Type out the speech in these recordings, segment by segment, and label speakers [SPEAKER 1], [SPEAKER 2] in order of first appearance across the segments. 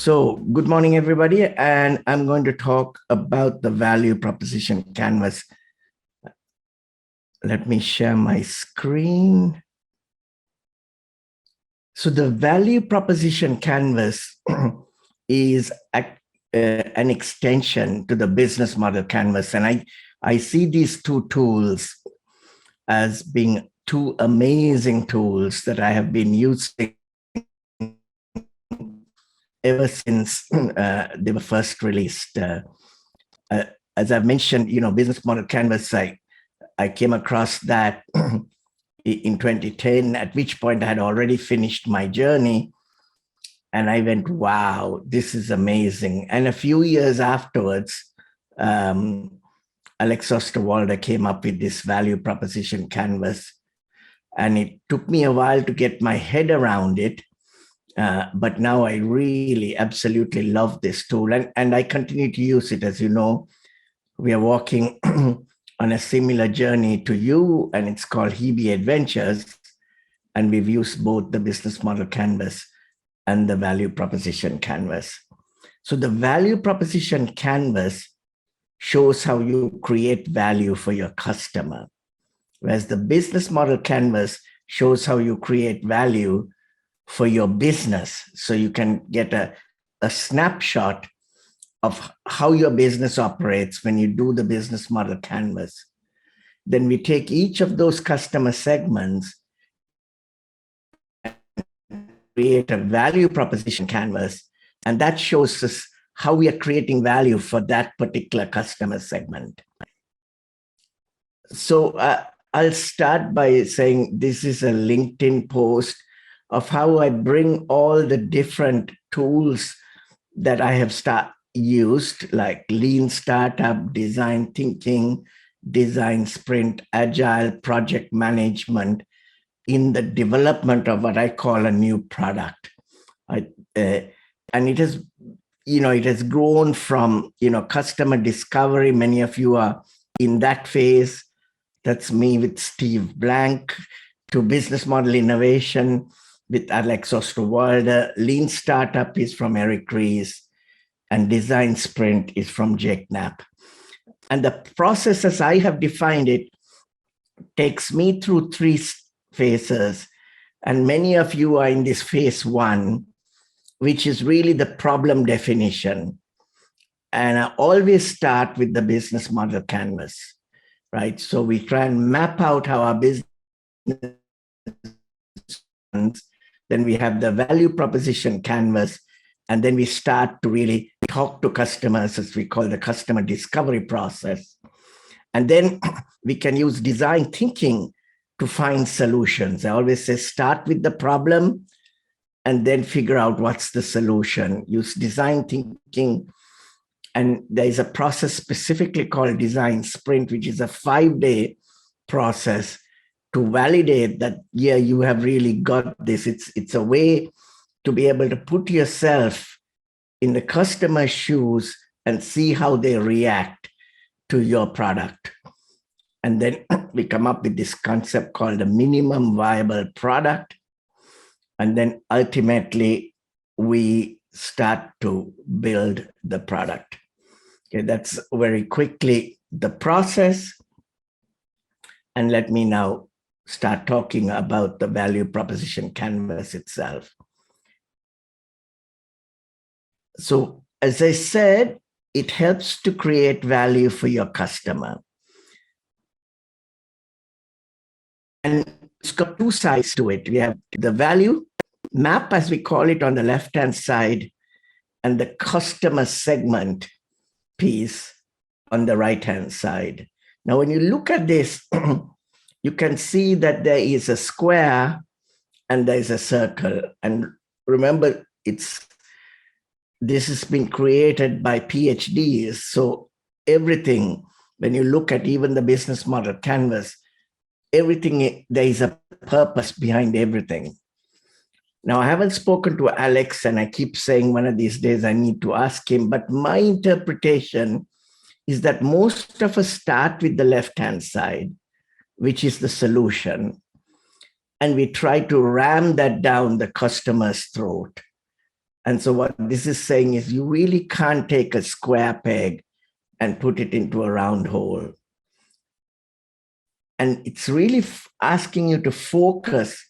[SPEAKER 1] So good morning, everybody. And I'm going to talk about the value proposition canvas. Let me share my screen. So the value proposition canvas is an extension to the business model canvas. And I see these two tools as being two amazing tools that I have been using ever since they were first released. As I've mentioned, business model canvas, I came across that in 2010, at which point I had already finished my journey. And I went, wow, this is amazing. And a few years afterwards, Alex Osterwalder came up with this value proposition canvas. And it took me a while to get my head around it. But now I really absolutely love this tool. And I continue to use it. As you know, we are walking on a similar journey to you, and it's called Hebe Adventures. And we've used both the business model canvas and the value proposition canvas. So the value proposition canvas shows how you create value for your customer, whereas the business model canvas shows how you create value for your business. So you can get a snapshot of how your business operates when you do the business model canvas. Then we take each of those customer segments, create a value proposition canvas, and that shows us how we are creating value for that particular customer segment. So I'll start by saying this is a LinkedIn post of how I bring all the different tools that I have used, like lean startup, design thinking, design sprint, agile project management, in the development of what I call a new product. And it has, it has grown from, customer discovery. Many of you are in that phase. That's me with Steve Blank, to business model innovation with Alex Osterwalder. Lean startup is from Eric Ries, and design sprint is from Jake Knapp. And the process, as I have defined it, takes me through three phases. And many of you are in this phase one, which is really the problem definition. And I always start with the business model canvas, right? So we try and map out how our business, then we have the value proposition canvas, and then we start to really talk to customers, as we call the customer discovery process. And then we can use design thinking to find solutions. I always say start with the problem and then figure out what's the solution. Use design thinking. And there is a process specifically called design sprint, which is a 5-day process to validate that, yeah, you have really got this. It's a way to be able to put yourself in the customer's shoes and see how they react to your product. And then we come up with this concept called a minimum viable product. And then ultimately, we start to build the product. Okay, that's very quickly the process. And let me now start talking about the value proposition canvas itself. So as I said, it helps to create value for your customer. And it's got two sides to it. We have the value map, as we call it, on the left-hand side, and the customer segment piece on the right-hand side. Now, when you look at this, you can see that there is a square and there is a circle. And remember, this has been created by PhDs. So everything, when you look at even the business model canvas, everything, there is a purpose behind everything. Now, I haven't spoken to Alex, and I keep saying one of these days I need to ask him, but my interpretation is that most of us start with the left-hand side, which is the solution, and we try to ram that down the customer's throat. And so what this is saying is you really can't take a square peg and put it into a round hole. And it's really asking you to focus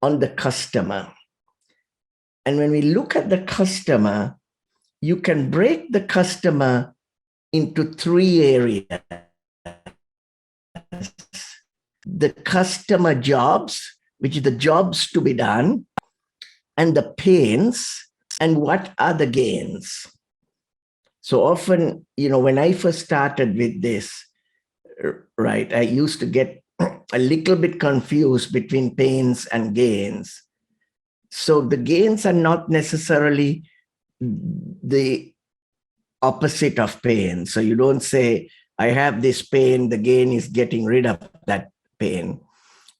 [SPEAKER 1] on the customer. And when we look at the customer, you can break the customer into three areas. The customer jobs, which is the jobs to be done, and the pains, and what are the gains. So often, when I first started with this, right, I used to get a little bit confused between pains and gains. So the gains are not necessarily the opposite of pain. So you don't say, I have this pain, the gain is getting rid of that pain.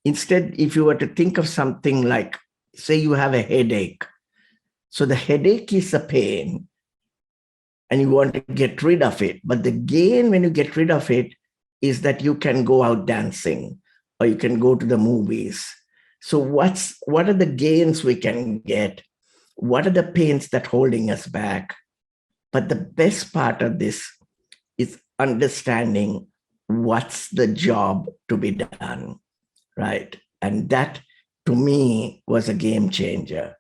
[SPEAKER 1] Instead, if you were to think of something like, say you have a headache. So the headache is a pain and you want to get rid of it. But the gain when you get rid of it is that you can go out dancing or you can go to the movies. So what are the gains we can get? What are the pains that holding us back? But the best part of this is understanding what's the job to be done, right? And that, to me, was a game changer.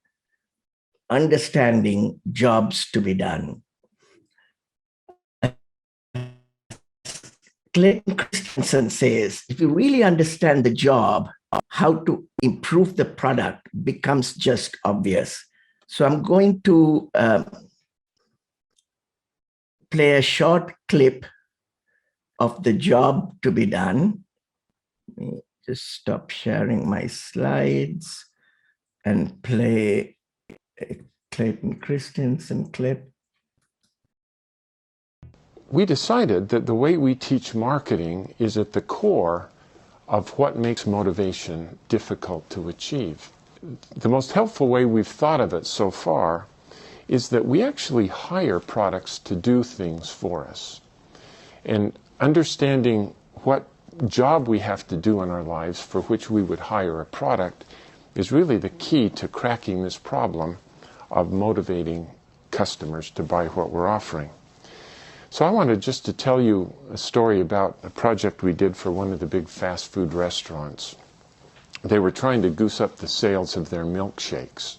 [SPEAKER 1] Understanding jobs to be done. Clayton Christensen says, if you really understand the job, how to improve the product becomes just obvious. So I'm going to play a short clip of the job to be done. Let me just stop sharing my slides and play a Clayton Christensen clip.
[SPEAKER 2] We decided that the way we teach marketing is at the core of what makes motivation difficult to achieve. The most helpful way we've thought of it so far is that we actually hire products to do things for us. And understanding what job we have to do in our lives for which we would hire a product is really the key to cracking this problem of motivating customers to buy what we're offering. So I wanted just to tell you a story about a project we did for one of the big fast food restaurants. They were trying to goose up the sales of their milkshakes.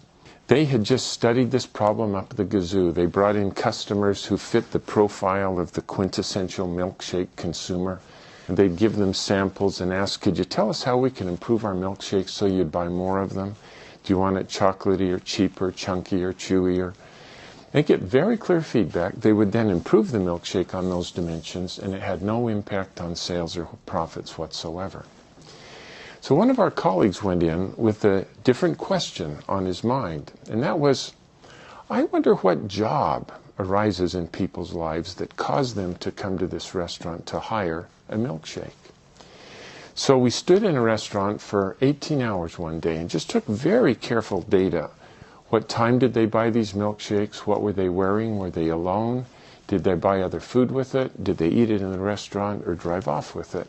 [SPEAKER 2] They had just studied this problem up the gazoo. They brought in customers who fit the profile of the quintessential milkshake consumer. And they'd give them samples and ask, could you tell us how we can improve our milkshakes so you'd buy more of them? Do you want it chocolatey or cheaper, chunky or chewier? They get very clear feedback. They would then improve the milkshake on those dimensions, and it had no impact on sales or profits whatsoever. So one of our colleagues went in with a different question on his mind, and that was, I wonder what job arises in people's lives that cause them to come to this restaurant to hire a milkshake. So we stood in a restaurant for 18 hours one day and just took very careful data. What time did they buy these milkshakes? What were they wearing? Were they alone? Did they buy other food with it? Did they eat it in the restaurant or drive off with it?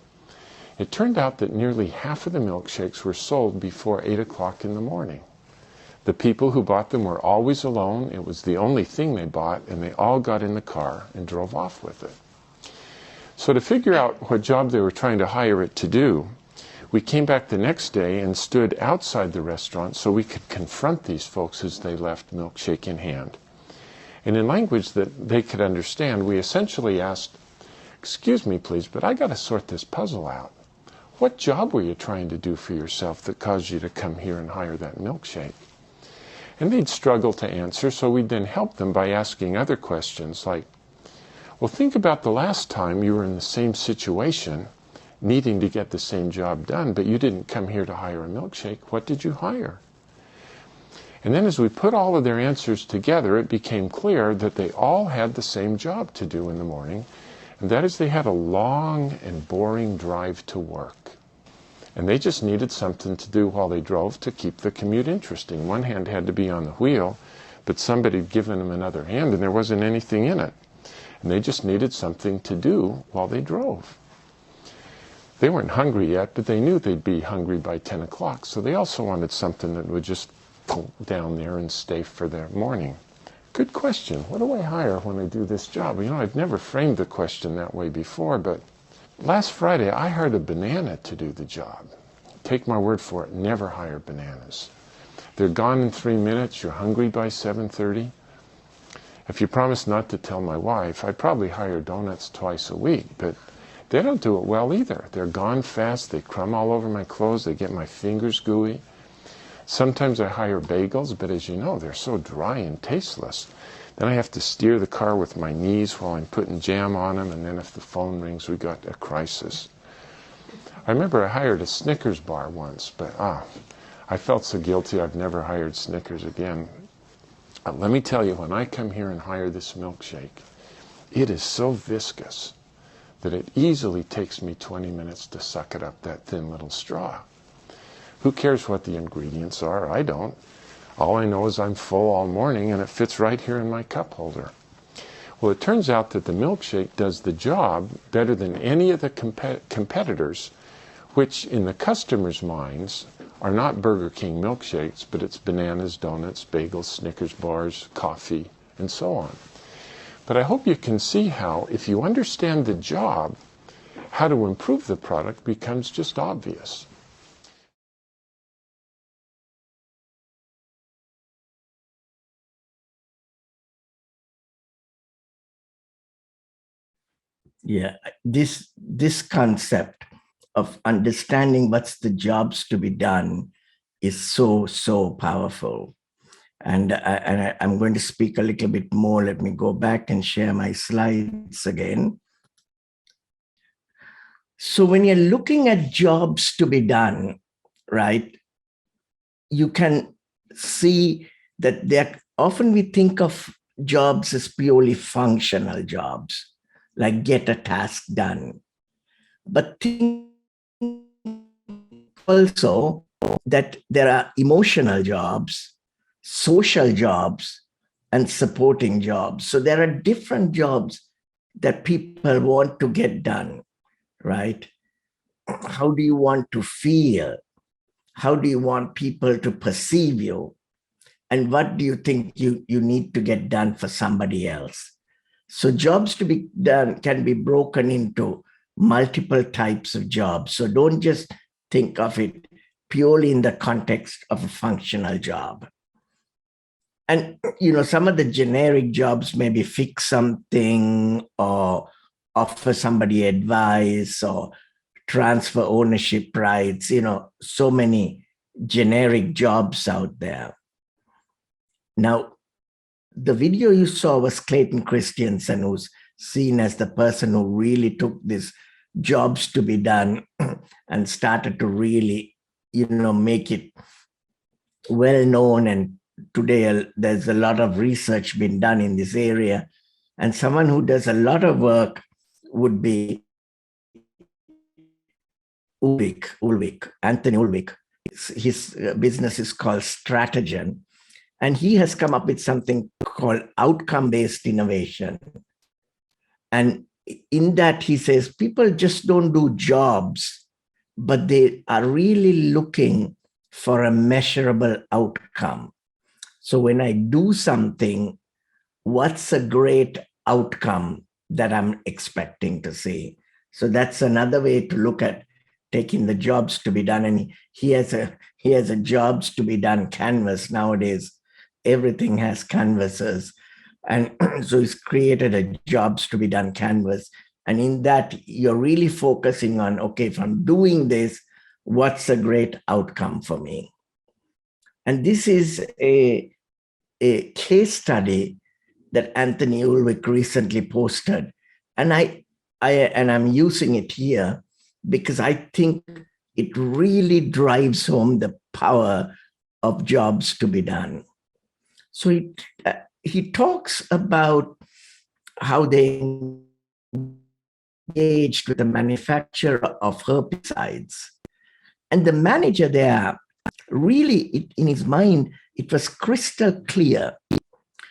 [SPEAKER 2] It turned out that nearly half of the milkshakes were sold before 8 o'clock in the morning. The people who bought them were always alone. It was the only thing they bought, and they all got in the car and drove off with it. So to figure out what job they were trying to hire it to do, we came back the next day and stood outside the restaurant so we could confront these folks as they left, milkshake in hand. And in language that they could understand, we essentially asked, excuse me please, but I got to sort this puzzle out. What job were you trying to do for yourself that caused you to come here and hire that milkshake? And they'd struggle to answer, so we'd then help them by asking other questions like, well, think about the last time you were in the same situation needing to get the same job done, but you didn't come here to hire a milkshake. What did you hire? And then as we put all of their answers together, it became clear that they all had the same job to do in the morning, and that is they had a long and boring drive to work. And they just needed something to do while they drove to keep the commute interesting. One hand had to be on the wheel, but somebody had given them another hand and there wasn't anything in it. And they just needed something to do while they drove. They weren't hungry yet, but they knew they'd be hungry by 10 o'clock, so they also wanted something that would just pull down there and stay for the morning. Good question. What do I hire when I do this job? You know, I've never framed the question that way before, but last Friday I hired a banana to do the job. Take my word for it, never hire bananas. They're gone in 3 minutes, you're hungry by 7:30. If you promise not to tell my wife, I'd probably hire donuts twice a week, but they don't do it well either. They're gone fast, they crumb all over my clothes, they get my fingers gooey. Sometimes I hire bagels, but as you know, they're so dry and tasteless. Then I have to steer the car with my knees while I'm putting jam on them, and then if the phone rings, we got a crisis. I remember I hired a Snickers bar once, but I felt so guilty I've never hired Snickers again. Let me tell you, when I come here and hire this milkshake, it is so viscous that it easily takes me 20 minutes to suck it up that thin little straw. Who cares what the ingredients are? I don't. All I know is I'm full all morning and it fits right here in my cup holder. Well, it turns out that the milkshake does the job better than any of the competitors, which in the customer's minds are not Burger King milkshakes, but it's bananas, donuts, bagels, Snickers bars, coffee, and so on. But I hope you can see how, if you understand the job, how to improve the product becomes just obvious.
[SPEAKER 1] Yeah, this concept of understanding what's the jobs to be done is so powerful. And I'm going to speak a little bit more. Let me go back and share my slides again. So when you're looking at jobs to be done, right, you can see that often we think of jobs as purely functional jobs, like get a task done. But think also that there are emotional jobs, social jobs, and supporting jobs. So there are different jobs that people want to get done, right? How do you want to feel? How do you want people to perceive you? And what do you think you need to get done for somebody else? So jobs to be done can be broken into multiple types of jobs. So don't just think of it purely in the context of a functional job. And, you know, some of the generic jobs maybe fix something or offer somebody advice or transfer ownership rights, you know, so many generic jobs out there. Now, the video you saw was Clayton Christensen, who's seen as the person who really took these jobs to be done and started to really, you know, make it well known. And today there's a lot of research being done in this area. And someone who does a lot of work would be Anthony Ulrich. His business is called Strategyzer. And he has come up with something called outcome-based innovation. And in that, he says, people just don't do jobs, but they are really looking for a measurable outcome. So when I do something, what's a great outcome that I'm expecting to see? So that's another way to look at taking the jobs to be done. And he has a jobs to be done canvas nowadays. Everything has canvases. And so he's created a jobs to be done canvas. And in that, you're really focusing on, okay, if I'm doing this, what's a great outcome for me? And this is a case study that Anthony Ulrich recently posted. And I'm using it here because I think it really drives home the power of jobs to be done. So he talks about how they engaged with the manufacturer of herbicides. And the manager there, really, in his mind, it was crystal clear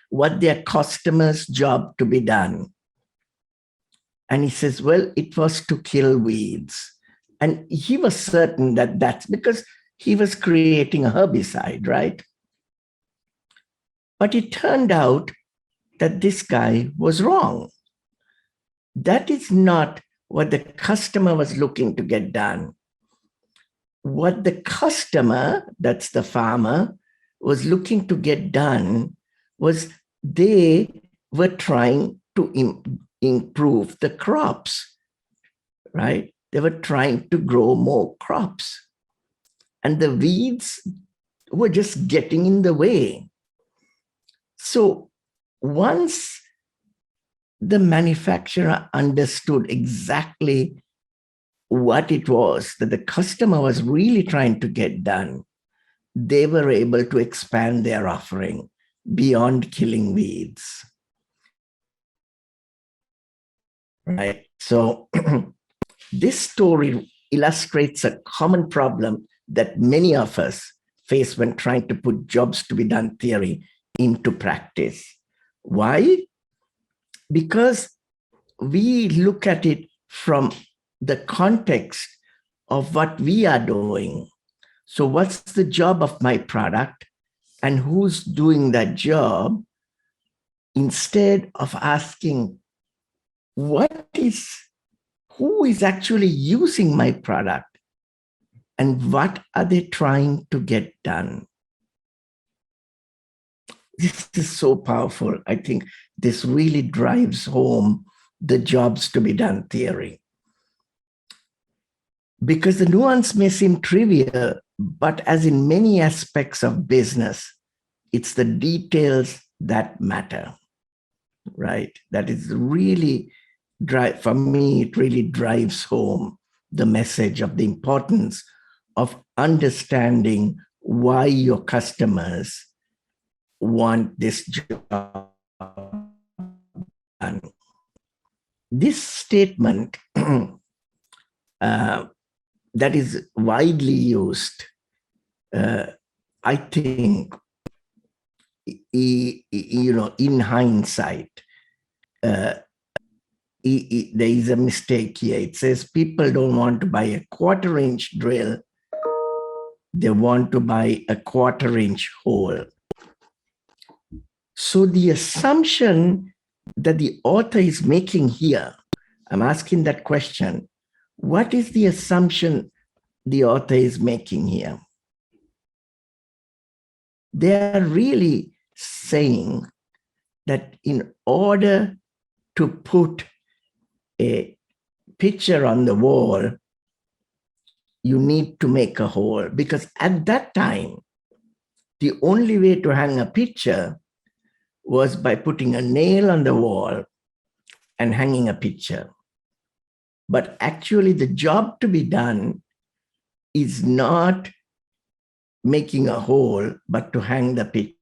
[SPEAKER 1] what their customers' job to be done. And he says, well, it was to kill weeds. And he was certain that that's because he was creating a herbicide, right? But it turned out that this guy was wrong. That is not what the customer was looking to get done. What the customer, that's the farmer, was looking to get done was they were trying to improve the crops, right? They were trying to grow more crops. And the weeds were just getting in the way. So once the manufacturer understood exactly what it was that the customer was really trying to get done, they were able to expand their offering beyond killing weeds. Right? So this story illustrates a common problem that many of us face when trying to put jobs to be done theory into practice. Why? Because we look at it from the context of what we are doing. So what's the job of my product and who's doing that job, instead of asking who is actually using my product and what are they trying to get done. This is so powerful. I think this really drives home the jobs to be done theory. Because the nuance may seem trivial, but as in many aspects of business, it's the details that matter, right? That is really, for me, it really drives home the message of the importance of understanding why your customers want this job done. This statement that is widely used, I think, in hindsight, there is a mistake here. It says people don't want to buy a 1/4-inch drill. They want to buy a 1/4-inch hole. So the assumption that the author is making here, I'm asking that question, what is the assumption the author is making here? They're really saying that in order to put a picture on the wall, you need to make a hole, because at that time, the only way to hang a picture was by putting a nail on the wall and hanging a picture. But actually, the job to be done is not making a hole, but to hang the picture.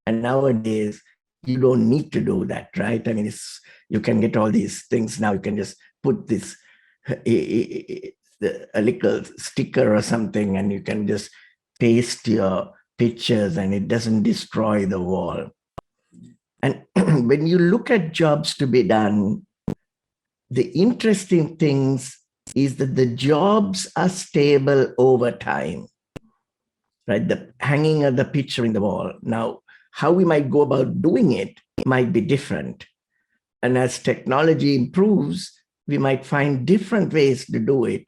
[SPEAKER 1] And nowadays, you don't need to do that, right? I mean, you can get all these things now. You can just put this, a little sticker or something, and you can just paste your pictures and it doesn't destroy the wall. And when you look at jobs to be done, the interesting things is that the jobs are stable over time, right? The hanging of the picture in the wall. Now, how we might go about doing it might be different. And as technology improves, we might find different ways to do it.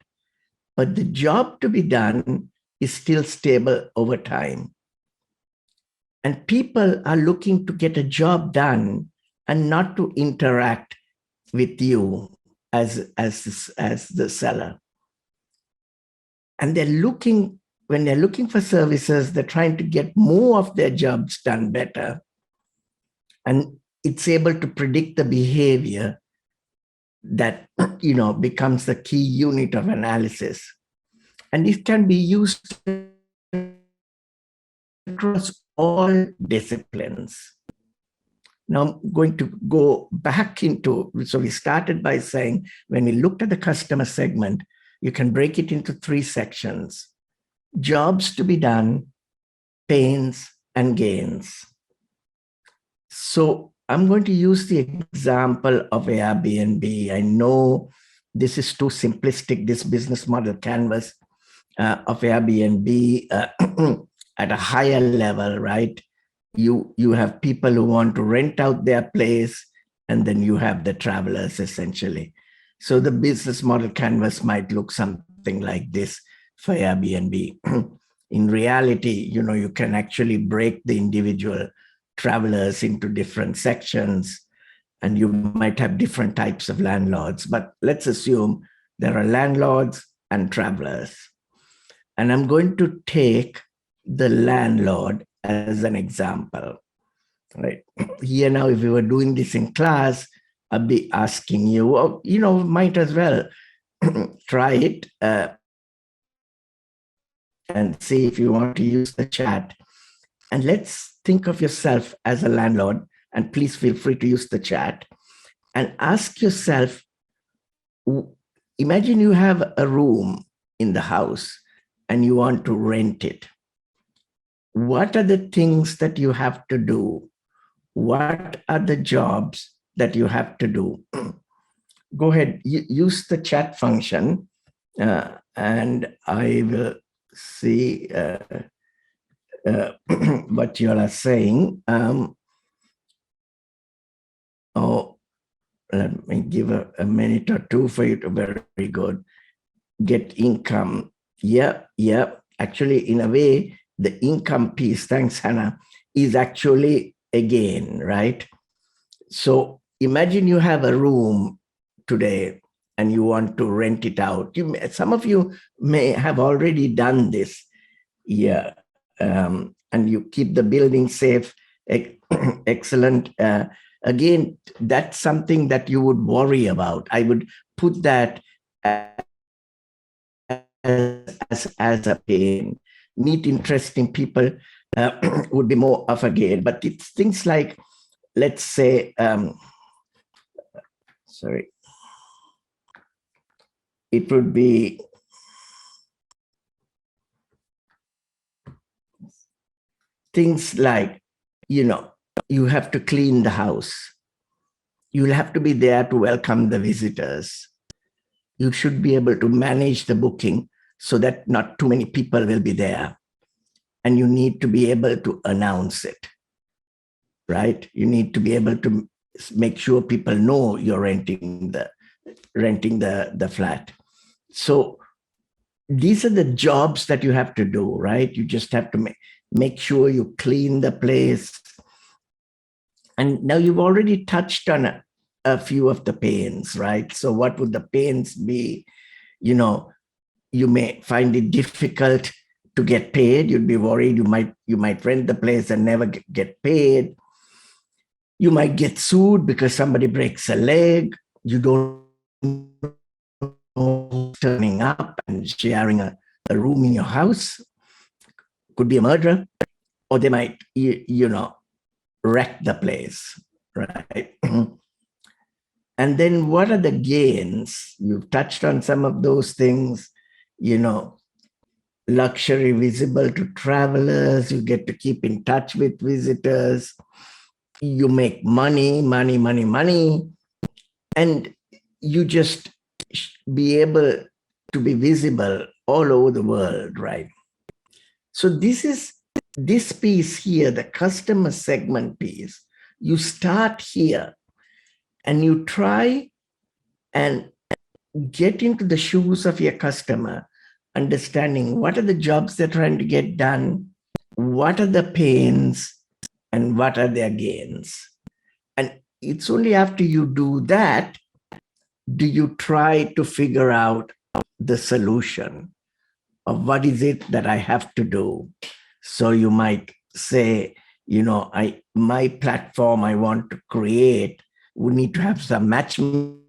[SPEAKER 1] But the job to be done is still stable over time. And people are looking to get a job done and not to interact with you as the seller. And when they're looking for services, they're trying to get more of their jobs done better. And it's able to predict the behavior that becomes the key unit of analysis. And it can be used across all disciplines. Now I'm going to go back into, so we started by saying, when we looked at the customer segment, you can break it into 3 sections: jobs to be done, pains, and gains. So I'm going to use the example of Airbnb. I know this is too simplistic, this business model canvas of Airbnb. at a higher level, right? You have people who want to rent out their place, and then you have the travelers essentially. So the business model canvas might look something like this for Airbnb. In reality, you can actually break the individual travelers into different sections, and you might have different types of landlords. But let's assume there are landlords and travelers. And I'm going to take the landlord as an example, right? Here now, if we were doing this in class, I'd be asking you, might as well try it and see if you want to use the chat. And let's think of yourself as a landlord, and please feel free to use the chat and ask yourself, imagine you have a room in the house and you want to rent it. What are the things that you have to do? What are the jobs that you have to do? Go ahead, use the chat function, and I will see what you all are saying. Let me give a minute or two for you to very good. Get income. Yeah. Actually, in a way, the income piece, thanks, Hannah, is actually a gain, right? So imagine you have a room today and you want to rent it out. Some of you may have already done this. Yeah. And you keep the building safe. Excellent. Again, that's something that you would worry about. I would put that as a pain. Meet interesting people would be more of a gain. But it's things like, let's say, it would be things like, you have to clean the house. You'll have to be there to welcome the visitors. You should be able to manage the booking so that not too many people will be there. And you need to be able to announce it, right? You need to be able to make sure people know you're renting the flat. So these are the jobs that you have to do, right? You just have to make sure you clean the place. And now you've already touched on a few of the pains, right? So what would the pains be? You may find it difficult to get paid. You'd be worried you might rent the place and never get paid. You might get sued because somebody breaks a leg. You don't know turning up and sharing a room in your house. Could be a murderer, or they might, wreck the place, right? And then what are the gains? You've touched on some of those things, luxury visible to travelers. You get to keep in touch with visitors. You make money, and you just be able to be visible all over the world, right? So this piece here, the customer segment piece, you start here and you try and get into the shoes of your customer, understanding what are the jobs they're trying to get done, what are the pains, and what are their gains. And it's only after you do that, do you try to figure out the solution of what is it that I have to do. So you might say, my platform I want to create would need to have some matchmaking,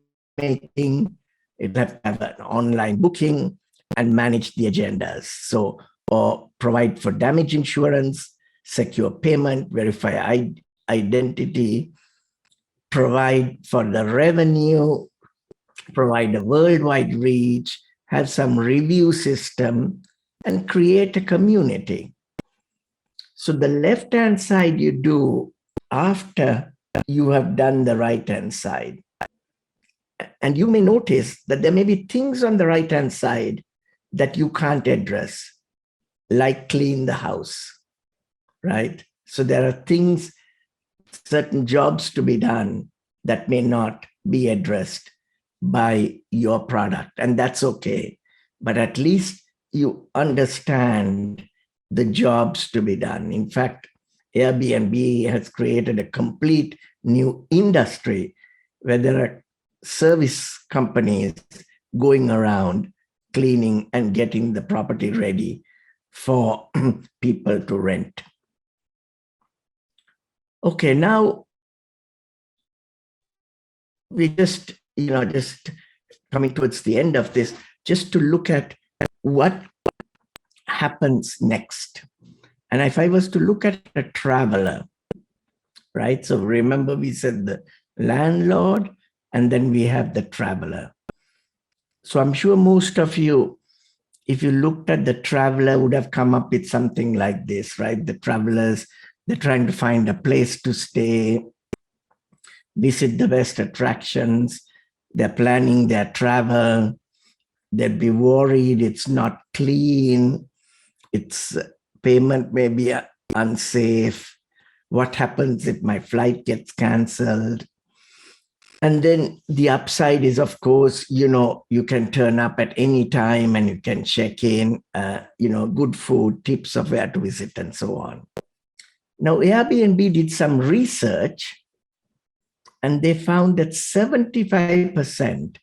[SPEAKER 1] it have to have an online booking and manage the agendas. So, or provide for damage insurance, secure payment, verify identity, provide for the revenue, provide a worldwide reach, have some review system, and create a community. So the left-hand side you do after you have done the right-hand side. And you may notice that there may be things on the right-hand side that you can't address. like clean the house, right? So there are things, certain jobs to be done that may not be addressed by your product, and that's okay. But at least you understand the jobs to be done. In fact, Airbnb has created a complete new industry where there are service companies going around cleaning and getting the property ready for people to rent. Okay, now we just coming towards the end of this, just to look at what happens next. And if I was to look at a traveler, right? So remember we said the landlord, and then we have the traveler. So I'm sure most of you, if you looked at the traveler, would have come up with something like this, right? The travelers, they're trying to find a place to stay, visit the best attractions, they're planning their travel, they'd be worried it's not clean, its payment may be unsafe, what happens if my flight gets canceled? And then the upside is, of course, you can turn up at any time and you can check in, good food, tips of where to visit, and so on. Now, Airbnb did some research and they found that 75%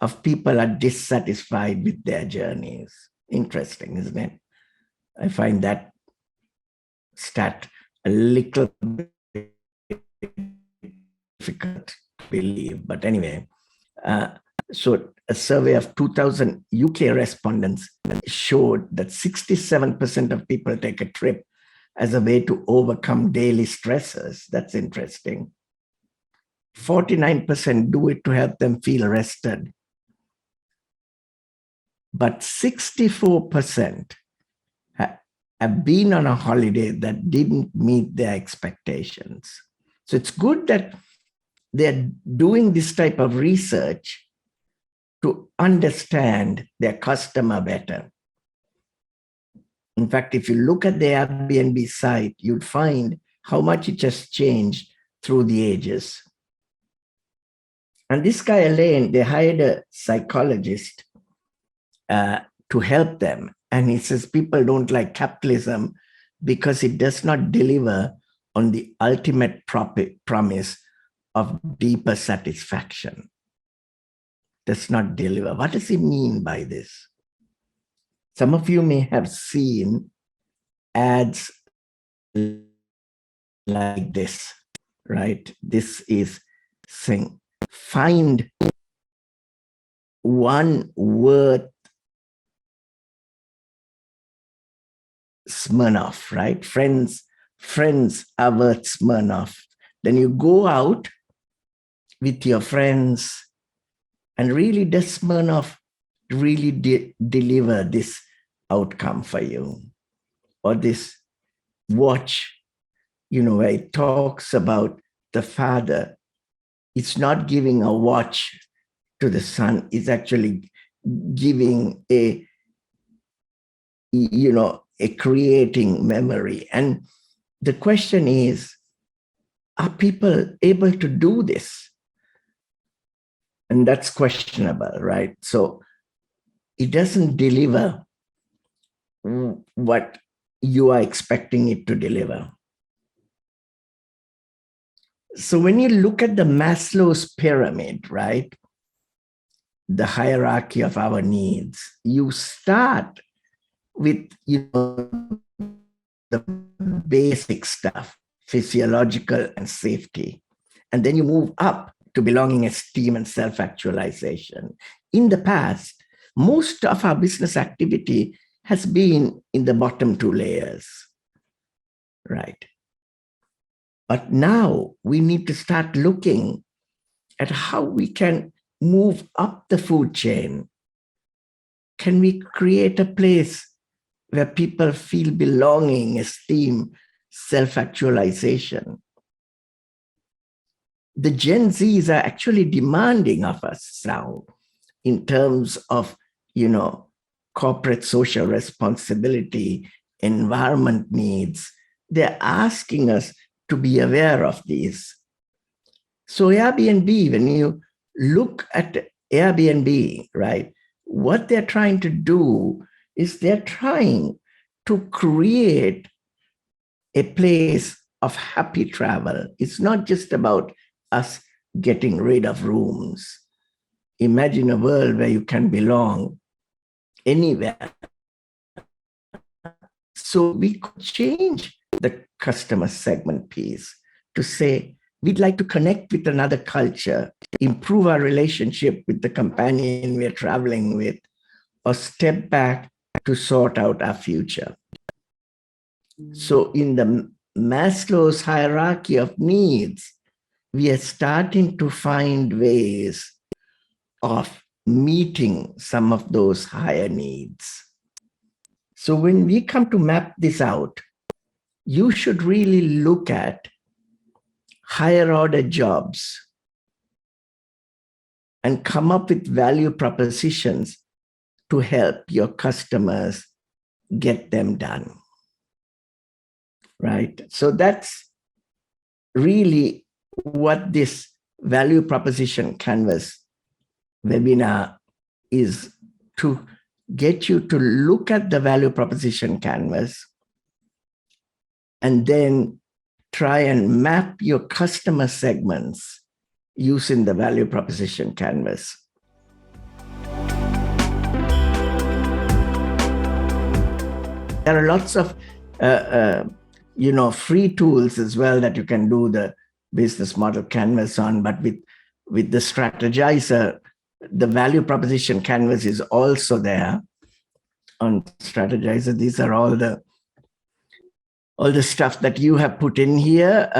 [SPEAKER 1] of people are dissatisfied with their journeys. Interesting, isn't it? I find that stat a little bit difficult to believe, but anyway. So a survey of 2,000 UK respondents showed that 67% of people take a trip as a way to overcome daily stresses. That's interesting. 49% do it to help them feel rested. But 64% have been on a holiday that didn't meet their expectations. So it's good that they're doing this type of research to understand their customer better. In fact, if you look at the Airbnb site, you'd find how much it has changed through the ages. And this guy, Elaine, they hired a psychologist to help them. And he says people don't like capitalism because it does not deliver on the ultimate promise of deeper satisfaction. Does not deliver. What does he mean by this? Some of you may have seen ads like this, right? This is saying, find one word Smirnoff, right? Friends are worth Smirnoff. Then you go out with your friends and really does Smirnoff really deliver this outcome for you? Or this watch, where it talks about the father, it's not giving a watch to the son, it's actually giving a creating memory. And the question is, are people able to do this? And that's questionable, right? So it doesn't deliver what you are expecting it to deliver. So when you look at the Maslow's pyramid, right, the hierarchy of our needs, you start with the basic stuff, physiological and safety. And then you move up to belonging, esteem, and self-actualization. In the past, most of our business activity has been in the bottom two layers, right? But now we need to start looking at how we can move up the food chain. Can we create a place where people feel belonging, esteem, self-actualization? The Gen Zs are actually demanding of us now in terms of, corporate social responsibility environment needs, they're asking us to be aware of these. So Airbnb, when you look at Airbnb, right, what they're trying to do is they're trying to create a place of happy travel. It's not just about us getting rid of rooms. Imagine a world where you can belong anywhere. So we could change the customer segment piece to say, we'd like to connect with another culture, improve our relationship with the companion we're traveling with, or step back to sort out our future. So in the Maslow's hierarchy of needs, we are starting to find ways of meeting some of those higher needs. So when we come to map this out, you should really look at higher order jobs and come up with value propositions to help your customers get them done. Right? So that's really what this value proposition canvas webinar is, to get you to look at the value proposition canvas and then try and map your customer segments using the value proposition canvas. There are lots of free tools as well that you can do the business model canvas on, but with the Strategyzer, the value proposition canvas is also there on Strategyzer. These are all the stuff that you have put in here.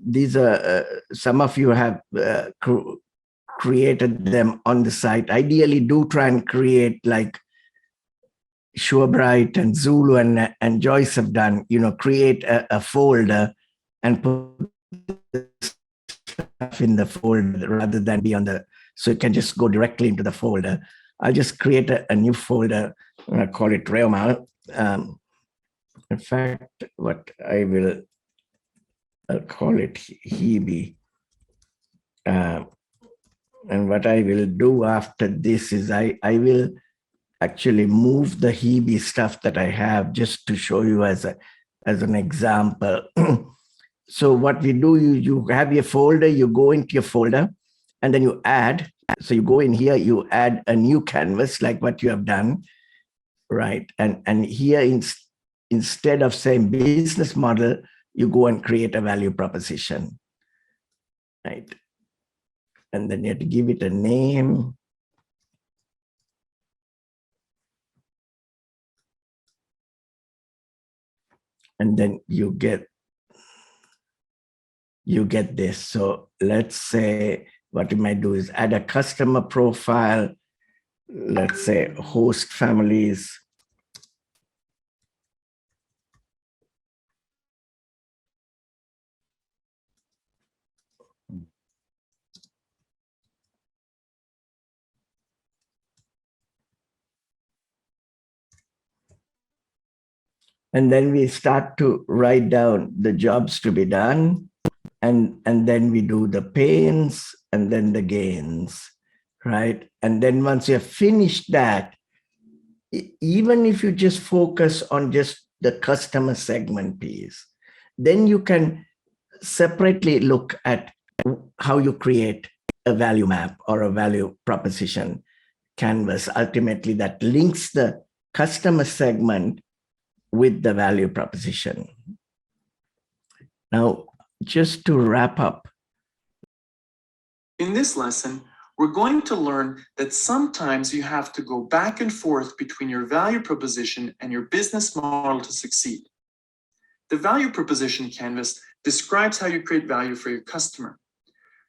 [SPEAKER 1] These are some of you have created them on the site. Ideally, do try and create like Surebright and Zulu and Joyce have done, create a folder and put stuff in the folder rather than be on the, so you can just go directly into the folder. I'll just create a new folder. I'm going to call it Raomal. In fact, I'll call it Hebe. And what I will do after this is I will actually move the Hebe stuff that I have just to show you as an example. So what we do, you have your folder, you go into your folder, and then you add. So you go in here, you add a new canvas like what you have done, right? And here, instead of saying business model, you go and create a value proposition, right? And then you have to give it a name. And then you get this. So let's say what you might do is add a customer profile. Let's say host families. And then we start to write down the jobs to be done. And then we do the pains and then the gains, right? And then once you have finished that, even if you just focus on just the customer segment piece, then you can separately look at how you create a value map or a value proposition canvas, ultimately that links the customer segment with the value proposition. Now, just to wrap up.
[SPEAKER 3] In this lesson, we're going to learn that sometimes you have to go back and forth between your value proposition and your business model to succeed. The value proposition canvas describes how you create value for your customer.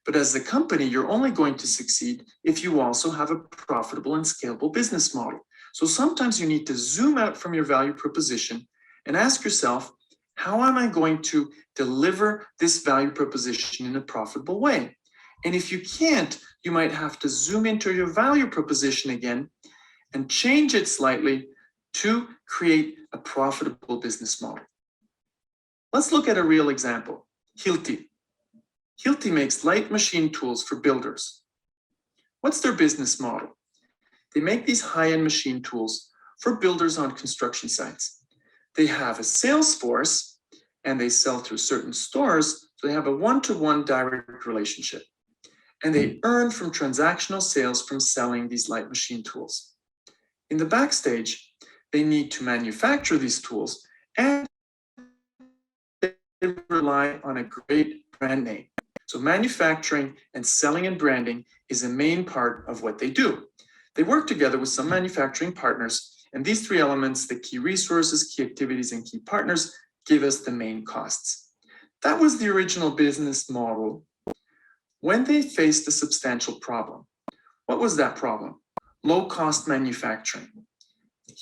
[SPEAKER 3] But as the company, you're only going to succeed if you also have a profitable and scalable business model. So sometimes you need to zoom out from your value proposition and ask yourself, how am I going to deliver this value proposition in a profitable way? And if you can't, you might have to zoom into your value proposition again and change it slightly to create a profitable business model. Let's look at a real example. Hilti. Hilti makes light machine tools for builders. What's their business model? They make these high-end machine tools for builders on construction sites. They have a sales force and they sell through certain stores, so they have a one-to-one direct relationship. And they earn from transactional sales from selling these light machine tools. In the backstage, they need to manufacture these tools and they rely on a great brand name. So manufacturing and selling and branding is a main part of what they do. They work together with some manufacturing partners, and these three elements, the key resources, key activities, and key partners, give us the main costs. That was the original business model when they faced a substantial problem. What was that problem? Low-cost manufacturing.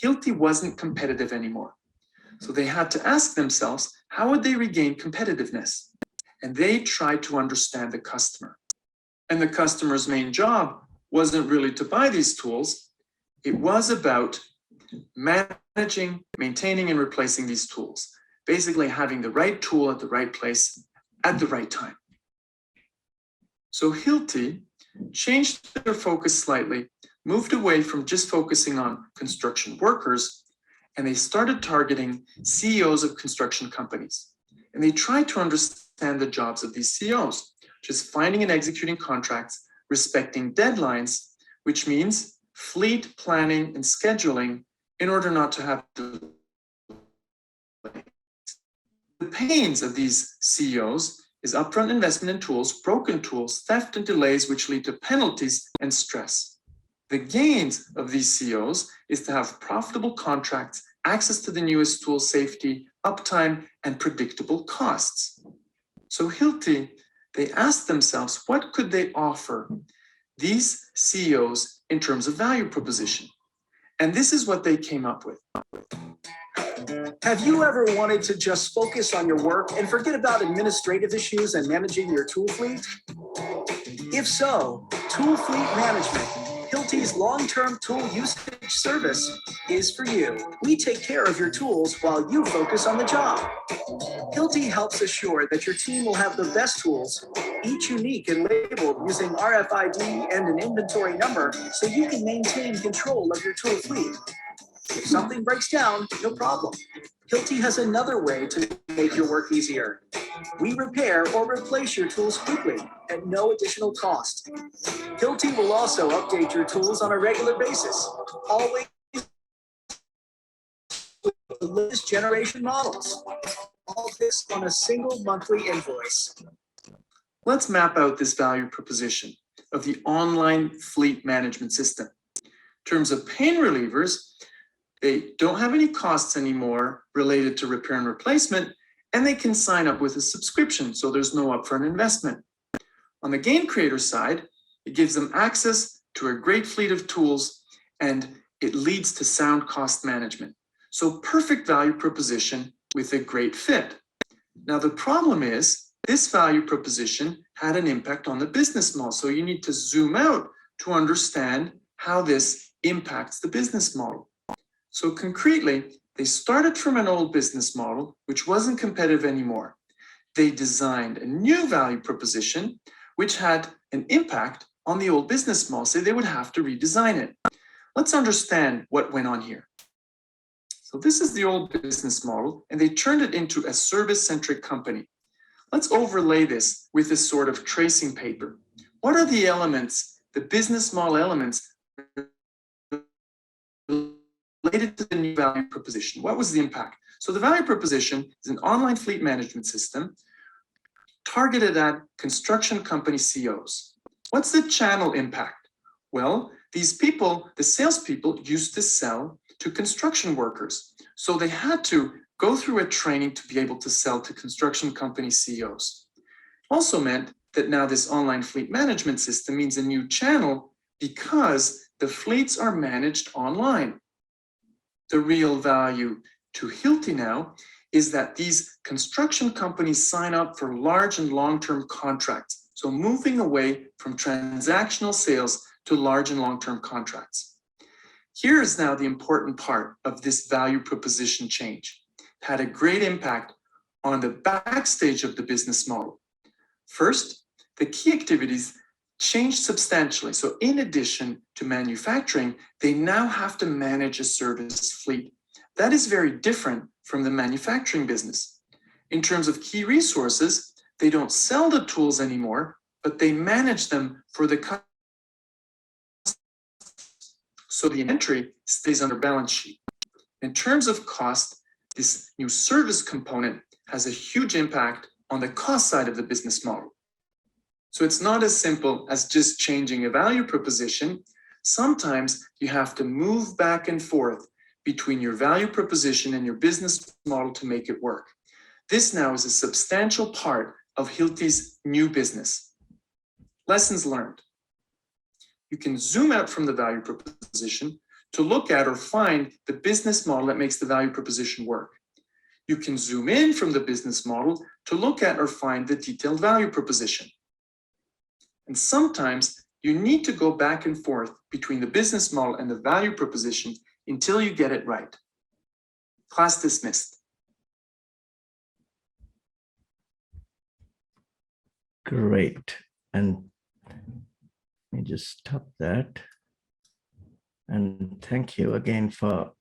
[SPEAKER 3] Hilti wasn't competitive anymore. So they had to ask themselves, how would they regain competitiveness? And they tried to understand the customer. And the customer's main job wasn't really to buy these tools. It was about managing, maintaining, and replacing these tools. Basically having the right tool at the right place at the right time. So Hilti changed their focus slightly, moved away from just focusing on construction workers, and they started targeting CEOs of construction companies. And they tried to understand the jobs of these CEOs, just finding and executing contracts, respecting deadlines, which means fleet planning and scheduling in order not to have delays. The pains of these CEOs is upfront investment in tools, broken tools, theft and delays, which lead to penalties and stress. The gains of these CEOs is to have profitable contracts, access to the newest tools, safety, uptime, and predictable costs. So Hilti, they asked themselves, what could they offer these CEOs in terms of value proposition? And this is what they came up with.
[SPEAKER 4] Have you ever wanted to just focus on your work and forget about administrative issues and managing your tool fleet? If so, Tool Fleet Management, Hilti's long-term tool usage service, is for you. We take care of your tools while you focus on the job. Hilti helps assure that your team will have the best tools, each unique and labeled using RFID and an inventory number, so you can maintain control of your tool fleet. If something breaks down, no problem. Hilti has another way to make your work easier. We repair or replace your tools quickly at no additional cost. Hilti will also update your tools on a regular basis, always with the latest generation models. All this on a single monthly invoice.
[SPEAKER 3] Let's map out this value proposition of the online fleet management system. In terms of pain relievers, they don't have any costs anymore related to repair and replacement, and they can sign up with a subscription, so there's no upfront investment. On the gain creator side, it gives them access to a great fleet of tools, and it leads to sound cost management. So perfect value proposition with a great fit. Now the problem is, this value proposition had an impact on the business model, so you need to zoom out to understand how this impacts the business model. So concretely, they started from an old business model, which wasn't competitive anymore. They designed a new value proposition, which had an impact on the old business model, so they would have to redesign it. Let's understand what went on here. So this is the old business model, and they turned it into a service-centric company. Let's overlay this with this sort of tracing paper. What are the elements, the business model elements related to the new value proposition? What was the impact? So the value proposition is an online fleet management system targeted at construction company CEOs. What's the channel impact? Well, these people, the salespeople, used to sell to construction workers. So they had to go through a training to be able to sell to construction company CEOs. Also meant that now this online fleet management system means a new channel because the fleets are managed online. The real value to Hilti now is that these construction companies sign up for large and long-term contracts. So moving away from transactional sales to large and long-term contracts. Here is now the important part of this value proposition change. It had a great impact on the backstage of the business model. First, the key activities changed substantially. So in addition to manufacturing, they now have to manage a service fleet. That is very different from the manufacturing business. In terms of key resources, they don't sell the tools anymore, but they manage them for the customer. So the inventory stays on their balance sheet. In terms of cost, this new service component has a huge impact on the cost side of the business model. So it's not as simple as just changing a value proposition. Sometimes you have to move back and forth between your value proposition and your business model to make it work. This now is a substantial part of Hilti's new business. Lessons learned. You can zoom out from the value proposition to look at or find the business model that makes the value proposition work. You can zoom in from the business model to look at or find the detailed value proposition. And sometimes you need to go back and forth between the business model and the value proposition until you get it right. Class dismissed.
[SPEAKER 1] Great. And let me just stop that. And thank you again for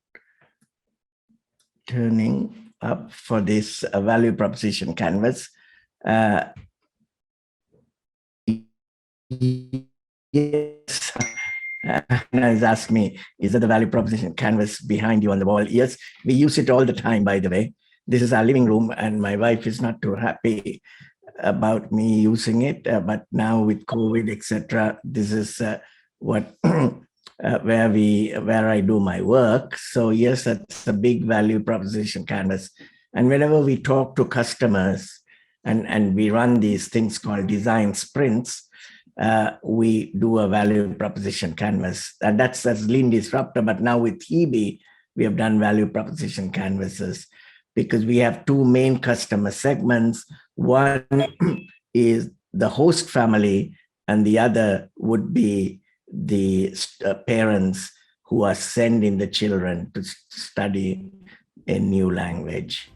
[SPEAKER 1] turning up for this value proposition canvas. Yes, has asked me, is that the value proposition canvas behind you on the wall? Yes, we use it all the time, by the way. This is our living room, and my wife is not too happy about me using it. But now with COVID, etc., this is what where I do my work. So yes, that's a big value proposition canvas. And whenever we talk to customers and we run these things called design sprints, we do a value proposition canvas. And that's Lean Disruptor. But now with EB, we have done value proposition canvases because we have two main customer segments. One is the host family, and the other would be the parents who are sending the children to study a new language.